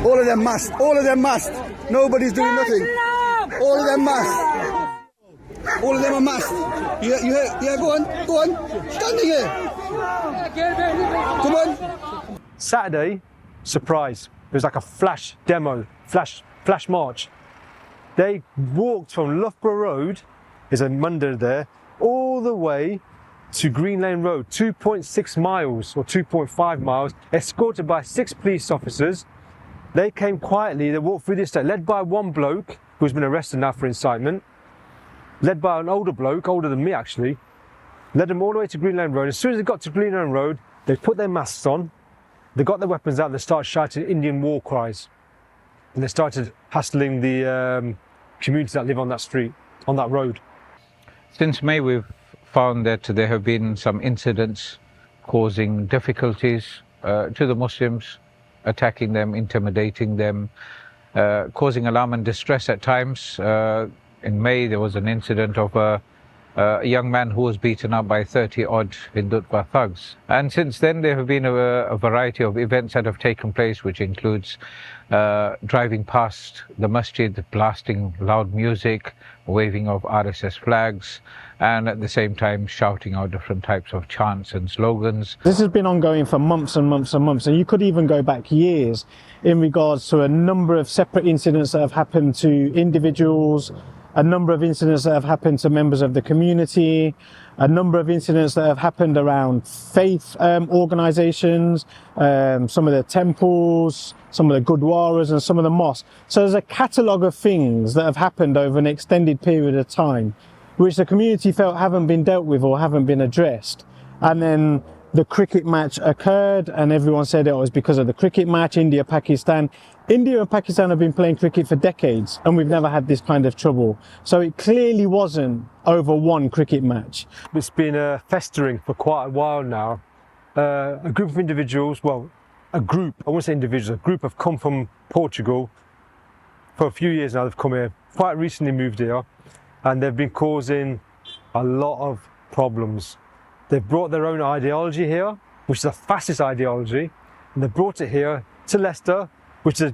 All of them must. All of them must. Nobody's doing nothing. All of them must. All of them are must. You hear? Yeah, go on. Go on. Standing here. Come on. Saturday, surprise. It was like a flash demo, flash march. They walked from Loughborough Road, there's a Monday there, all the way to Green Lane Road, 2.6 miles or 2.5 miles, escorted by 6 police officers. They came quietly, they walked through the estate, led by one bloke who's been arrested now for incitement, led by an older bloke, older than me actually, led them all the way to Green Lane Road. As soon as they got to Green Lane Road, they put their masks on, they got their weapons out, and they started shouting Indian war cries. And they started hassling the communities that live on that street, on that road. Since May, we've found that there have been some incidents causing difficulties to the Muslims, attacking them, intimidating them, causing alarm and distress at times. In May, there was an incident of a young man who was beaten up by 30-odd Hindutva thugs. And since then, there have been a variety of events that have taken place, which includes driving past the masjid, blasting loud music, waving of RSS flags, and at the same time shouting out different types of chants and slogans. This has been ongoing for months and months and months, and you could even go back years in regards to a number of separate incidents that have happened to individuals, a number of incidents that have happened to members of the community, a number of incidents that have happened around faith organisations, some of the temples, some of the gurdwaras and some of the mosques. So there's a catalogue of things that have happened over an extended period of time which the community felt haven't been dealt with or haven't been addressed. And then the cricket match occurred and everyone said it was because of the cricket match, India-Pakistan. India and Pakistan have been playing cricket for decades and we've never had this kind of trouble. So it clearly wasn't over one cricket match. It's been festering for quite a while now. A group of individuals, well, a group, I won't say individuals, a group have come from Portugal. For a few years now they've come here, quite recently moved here, and they've been causing a lot of problems. They've brought their own ideology here, which is a fascist ideology, and they brought it here to Leicester, which is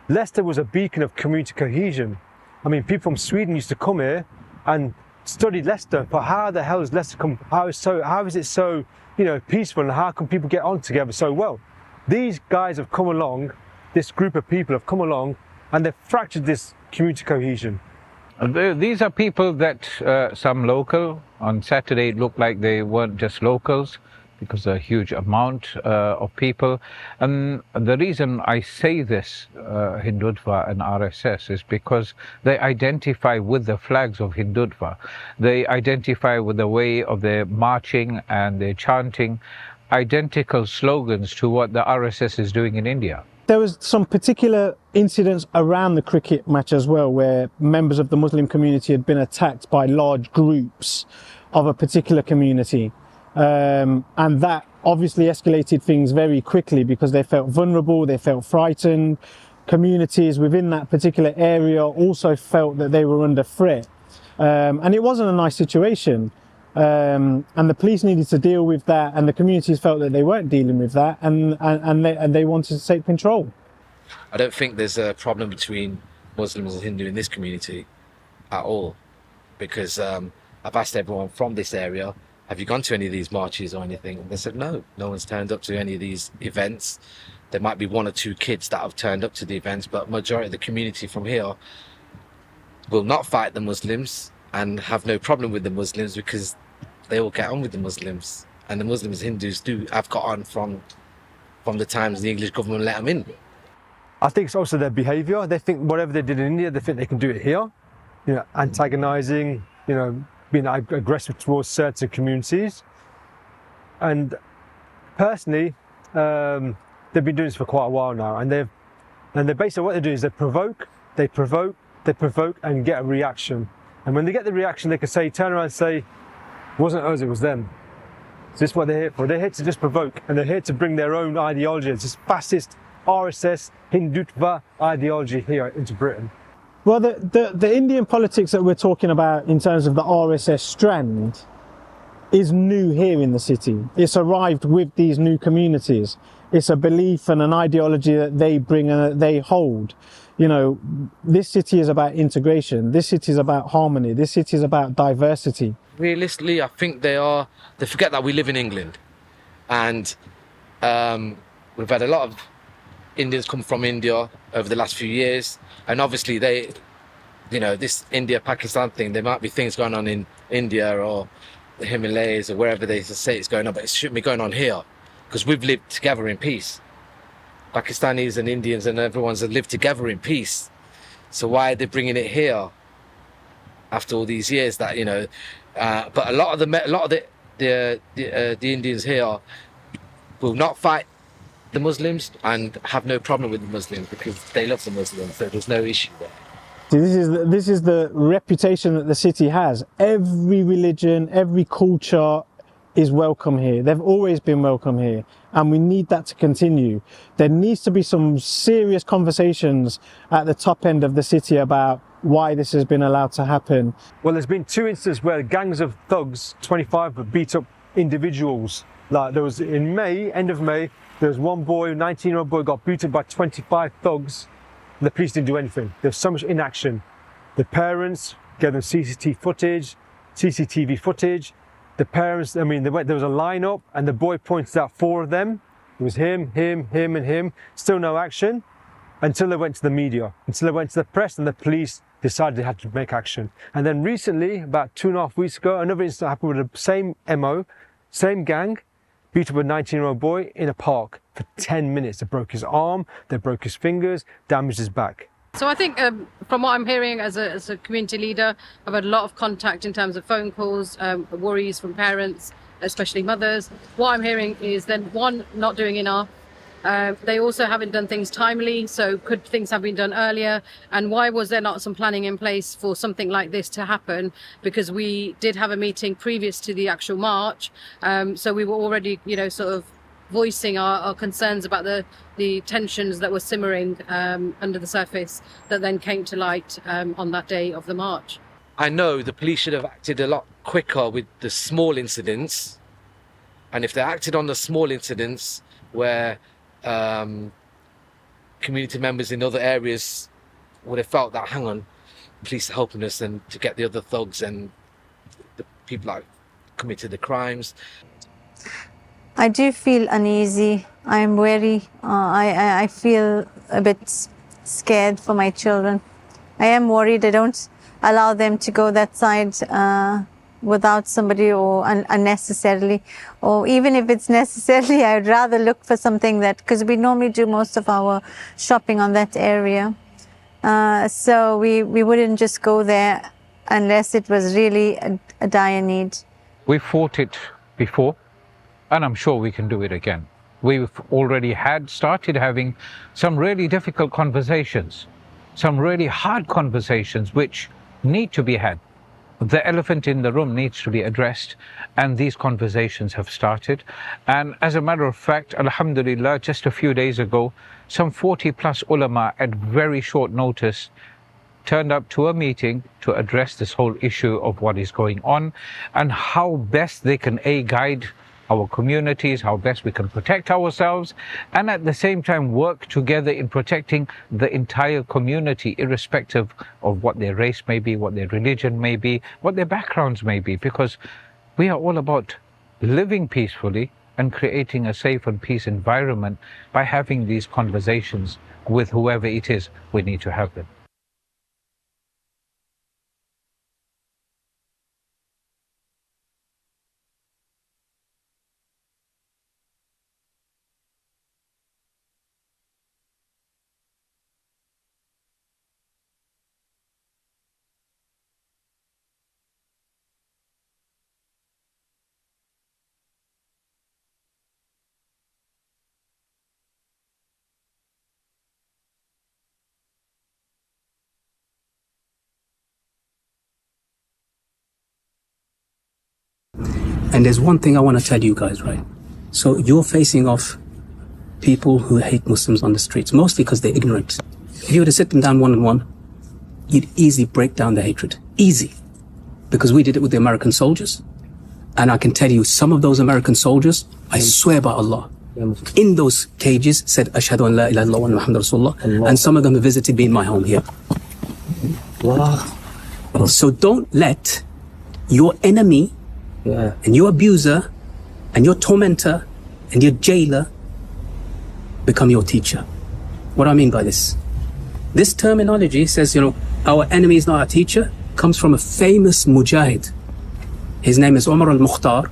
Leicester was a beacon of community cohesion. I mean, people from Sweden used to come here and study Leicester, but how the hell has Leicester come, how is it so, you know, peaceful, and how can people get on together so well? These guys have come along, this group of people have come along, and they've fractured this community cohesion. These are people that some local, on Saturday it looked like they weren't just locals because a huge amount of people. And the reason I say this, Hindutva and RSS, is because they identify with the flags of Hindutva. They identify with the way of their marching and their chanting, identical slogans to what the RSS is doing in India. There was some particular incidents around the cricket match as well, where members of the Muslim community had been attacked by large groups of a particular community. And that obviously escalated things very quickly because they felt vulnerable, they felt frightened. Communities within that particular area also felt that they were under threat. And it wasn't a nice situation. And the police needed to deal with that, and the communities felt that they weren't dealing with that, and they wanted to take control. I don't think there's a problem between Muslims and Hindu in this community at all, because I've asked everyone from this area, have you gone to any of these marches or anything? And they said no one's turned up to any of these events. There might be 1 or 2 kids that have turned up to the events, but majority of the community from here will not fight the Muslims and have no problem with the Muslims because they all get on with the Muslims, and the Muslims and Hindus have got on from the times the English government let them in. I think it's also their behaviour. They think whatever they did in India, they think they can do it here. You know, antagonising, you know, being aggressive towards certain communities. And personally, they've been doing this for quite a while now, and they basically what they do is they provoke, and get a reaction. And when they get the reaction, they can turn around and say, it wasn't us, it was them. So this is what they're here for. They're here to just provoke, and they're here to bring their own ideology. It's this fascist RSS, Hindutva ideology here into Britain. Well, the Indian politics that we're talking about in terms of the RSS strand is new here in the city. It's arrived with these new communities. It's a belief and an ideology that they bring and that they hold. You know, this city is about integration. This city is about harmony. This city is about diversity. Realistically, I think they forget that we live in England, and we've had a lot of Indians come from India over the last few years, and obviously this India-Pakistan thing, there might be things going on in India or the Himalayas or wherever they say it's going on, but it shouldn't be going on here, because we've lived together in peace. Pakistanis and Indians and everyone's lived together in peace. So why are they bringing it here after all these years? But a lot of the Indians here will not fight the Muslims and have no problem with the Muslims because they love the Muslims. So there's no issue there. This is the reputation that the city has. Every religion, every culture is welcome here. They've always been welcome here, and we need that to continue. There needs to be some serious conversations at the top end of the city about why this has been allowed to happen. Well, there's been 2 instances where gangs of thugs, 25, beat up individuals. Like there was in May, end of May, there was one boy, 19-year-old boy, got beaten by 25 thugs. The police didn't do anything. There was so much inaction. The parents gave them CCTV footage. The parents, there was a lineup, and the boy pointed out 4 of them. It was him, and him. Still no action until they went to the media, until they went to the press, and the police decided they had to make action. And then recently, about 2.5 weeks ago, another incident happened with the same MO, same gang, beat up a 19-year-old boy in a park for 10 minutes. They broke his arm, they broke his fingers, damaged his back. So I think from what I'm hearing as a community leader, I've had a lot of contact in terms of phone calls, worries from parents, especially mothers. What I'm hearing is then, one, not doing enough. They also haven't done things timely, so could things have been done earlier? And why was there not some planning in place for something like this to happen? Because we did have a meeting previous to the actual march, so we were already, sort of voicing our concerns about the tensions that were simmering under the surface that then came to light on that day of the march. I know the police should have acted a lot quicker with the small incidents, and if they acted on the small incidents where community members in other areas would have felt that, hang on, police are helping us and to get the other thugs and the people that committed the crimes. I do feel uneasy. I'm wary. I feel a bit scared for my children. I am worried. I don't allow them to go that side without somebody or unnecessarily. Or even if it's necessarily, I'd rather look for something because we normally do most of our shopping on that area. So we wouldn't just go there unless it was really a dire need. We fought it before, and I'm sure we can do it again. We've already started having some really difficult conversations, some really hard conversations which need to be had. The elephant in the room needs to be addressed, and these conversations have started. And as a matter of fact, alhamdulillah, just a few days ago, some 40+ ulama at very short notice turned up to a meeting to address this whole issue of what is going on and how best they can guide our communities, how best we can protect ourselves, and at the same time work together in protecting the entire community, irrespective of what their race may be, what their religion may be, what their backgrounds may be, because we are all about living peacefully and creating a safe and peace environment by having these conversations with whoever it is we need to have them. And there's one thing I want to tell you guys, right? So you're facing off people who hate Muslims on the streets, mostly because they're ignorant. If you were to sit them down one-on-one, you'd easily break down the hatred. Easy. Because we did it with the American soldiers. And I can tell you, some of those American soldiers, I swear by Allah, in those cages said, Ashhadu an la ilaha illallah wa Muhammad Rasulullah. And some of them have visited me in my home here. Wow. So don't let your enemy and your abuser and your tormentor and your jailer become your teacher. What do I mean by this? This terminology says, our enemy is not our teacher, comes from a famous mujahid. His name is Omar al-Mukhtar.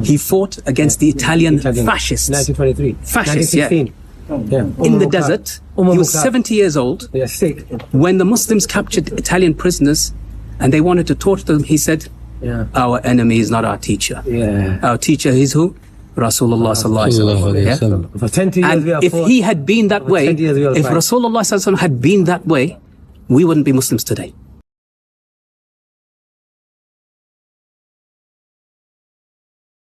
He fought against the Italian fascists. 1923. Fascists, yeah. 1916. In the desert. He was 70 years old. Yeah, sick. When the Muslims captured Italian prisoners and they wanted to torture them, he said, our enemy is not our teacher. Yeah. Our teacher is who? Rasulullah sallallahu alaihi wasallam. For 20 years we And have if fought. he had been that way, 20 years we have if fought. Rasulullah sallallahu alaihi wasallam had been that way, we wouldn't be Muslims today.